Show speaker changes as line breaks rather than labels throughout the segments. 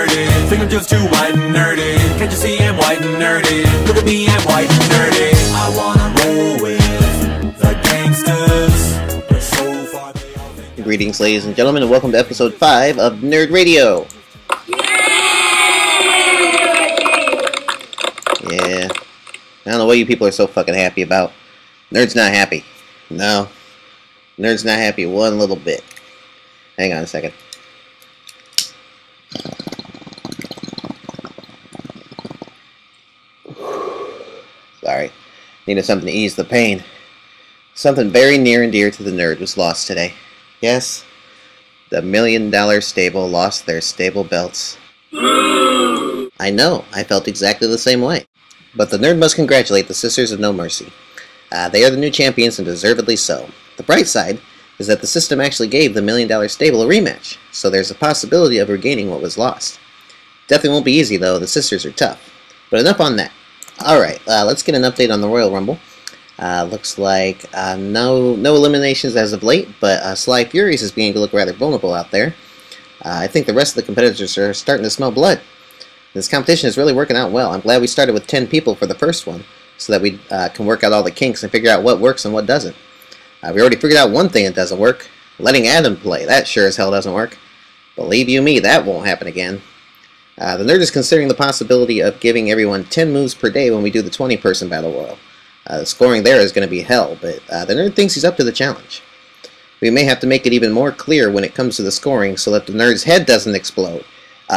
nerdy. Think I'm just too white and nerdy. Can't you see I'm white and nerdy? Look at me, I'm white and nerdy. I wanna roll with the gangsters, but so far they all think.
Greetings, ladies and gentlemen, and welcome to episode 5 of Nerd Radio. Yeah, I don't know what you people are so fucking happy about. Nerd's not happy. No, Nerd's not happy one little bit. Hang on a second. Sorry, needed something to ease the pain. Something very near and dear to the nerd was lost today. Yes, the $1 Million Stable lost their stable belts. I know, I felt exactly the same way. But the nerd must congratulate the Sisters of No Mercy. They are the new champions, and deservedly so. The bright side is that the system actually gave the $1 Million Stable a rematch, so there's a possibility of regaining what was lost. Definitely won't be easy, though. The sisters are tough. But enough on that. Alright, let's get an update on the Royal Rumble. Looks like no eliminations as of late, but Sly Furious is beginning to look rather vulnerable out there. I think the rest of the competitors are starting to smell blood. This competition is really working out well. I'm glad we started with 10 people for the first one, so that we can work out all the kinks and figure out what works and what doesn't. We already figured out one thing that doesn't work. Letting Adam play. That sure as hell doesn't work. Believe you me, that won't happen again. The nerd is considering the possibility of giving everyone 10 moves per day when we do the 20-person Battle Royal. The scoring there is going to be hell, but the nerd thinks he's up to the challenge. We may have to make it even more clear when it comes to the scoring so that the nerd's head doesn't explode.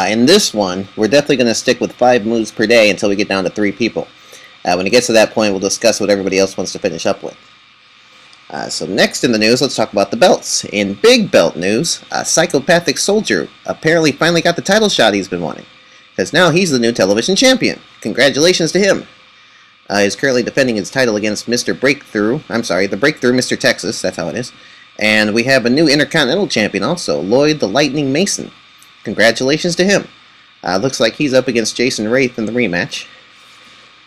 In this one, we're definitely going to stick with 5 moves per day until we get down to 3 people. When it gets to that point, we'll discuss what everybody else wants to finish up with. So next in the news, let's talk about the belts. In big belt news, Psychopathic Soldier apparently finally got the title shot he's been wanting, because now he's the new television champion. Congratulations to him. He's currently defending his title against Mr. Breakthrough. I'm sorry, the Breakthrough Mr. Texas, that's how it is. And we have a new Intercontinental Champion also, Lloyd the Lightning Mason. Congratulations to him. Looks like he's up against Jason Wraith in the rematch.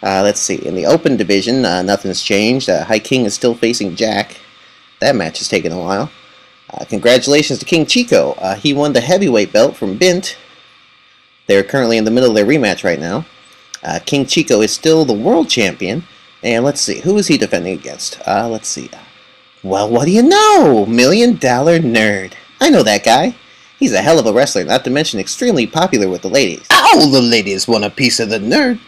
Let's see, in the open division, nothing's changed. High King is still facing Jack. That match has taken a while. Congratulations to King Chico. He won the heavyweight belt from Bint. They're currently in the middle of their rematch right now. King Chico is still the world champion. And let's see, who is he defending against? Let's see. Well, what do you know? $1 Million Nerd. I know that guy. He's a hell of a wrestler, not to mention extremely popular with the ladies. All the ladies want a piece of the nerd.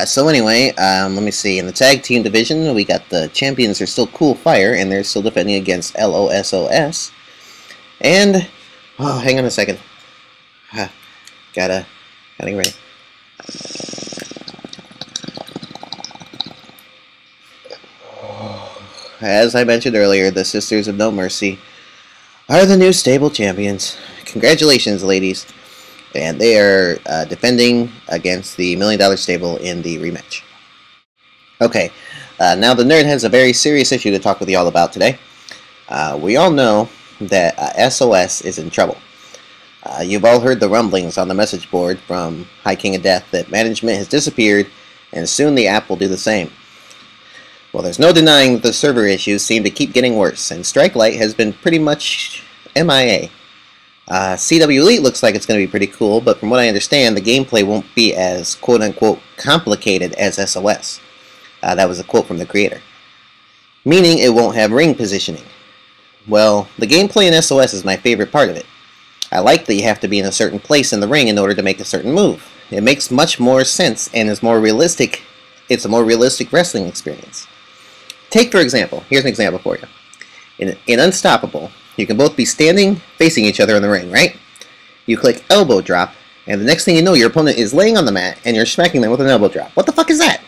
So anyway, let me see. In the tag team division, we got the champions are still Cool Fire, and they're still defending against LOSOS. And, oh, hang on a second. Gotta get ready. As I mentioned earlier, the Sisters of No Mercy are the new stable champions. Congratulations, ladies. And they are defending against the $1 Million Stable in the rematch. Okay, now the nerd has a very serious issue to talk with you all about today. We all know that SOS is in trouble. You've all heard the rumblings on the message board from High King of Death that management has disappeared, and soon the app will do the same. Well, there's no denying that the server issues seem to keep getting worse, and Strikelight has been pretty much MIA. CW Elite looks like it's going to be pretty cool, but from what I understand, the gameplay won't be as quote-unquote complicated as SOS. That was a quote from the creator. Meaning it won't have ring positioning. Well, the gameplay in SOS is my favorite part of it. I like that you have to be in a certain place in the ring in order to make a certain move. It makes much more sense and is more realistic. It's a more realistic wrestling experience. Take, for example, here's an example for you. In Unstoppable, you can both be standing, facing each other in the ring, right? You click elbow drop, and the next thing you know, your opponent is laying on the mat, and you're smacking them with an elbow drop. What the fuck is that?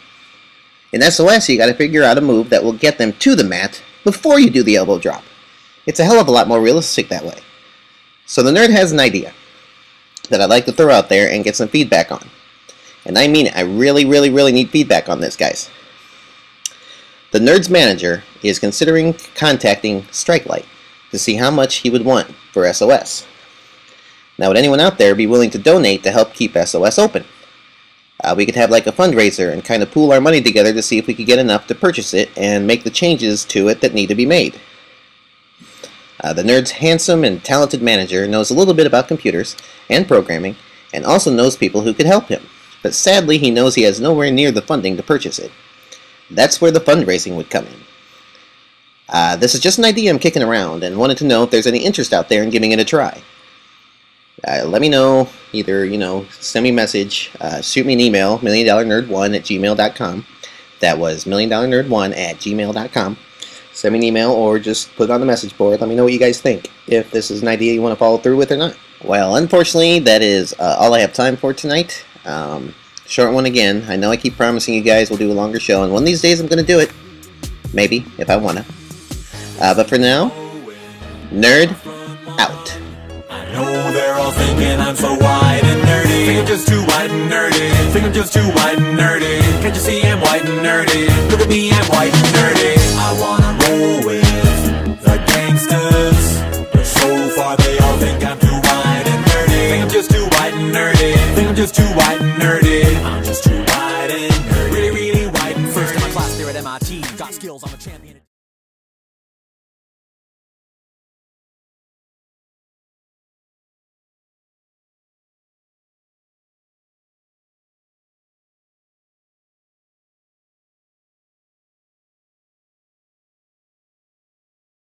In SOS, you gotta figure out a move that will get them to the mat before you do the elbow drop. It's a hell of a lot more realistic that way. So the nerd has an idea that I'd like to throw out there and get some feedback on. And I mean it. I really need feedback on this, guys. The nerd's manager is considering contacting Strikelight to see how much he would want for SOS. Now, would anyone out there be willing to donate to help keep SOS open? We could have like a fundraiser and kind of pool our money together to see if we could get enough to purchase it and make the changes to it that need to be made. The nerd's handsome and talented manager knows a little bit about computers and programming and also knows people who could help him, but sadly he knows he has nowhere near the funding to purchase it. That's where the fundraising would come in. This is just an idea I'm kicking around, and wanted to know if there's any interest out there in giving it a try. Let me know, either, send me a message, shoot me an email, milliondollarnerd1@gmail.com. That was milliondollarnerd1@gmail.com. Send me an email, or just put it on the message board. Let me know what you guys think, if this is an idea you want to follow through with or not. Well, unfortunately, that is all I have time for tonight. Short one again. I know I keep promising you guys we'll do a longer show, and one of these days I'm going to do it. Maybe, if I want to. But for now, Nerd out.
I know they're all thinking I'm so white and nerdy. Think I'm just too white and nerdy. Think I'm just too white and nerdy. Can't you see I'm white and nerdy? Look at me, I'm white and nerdy. I wanna roll with the gangsters, but so far they all think I'm too white and nerdy. Think I'm just too white and nerdy. Think I'm just too white and nerdy. I'm just too white and nerdy. Really, really white and nerdy. First in my class there at MIT. Got skills, I'm a champion.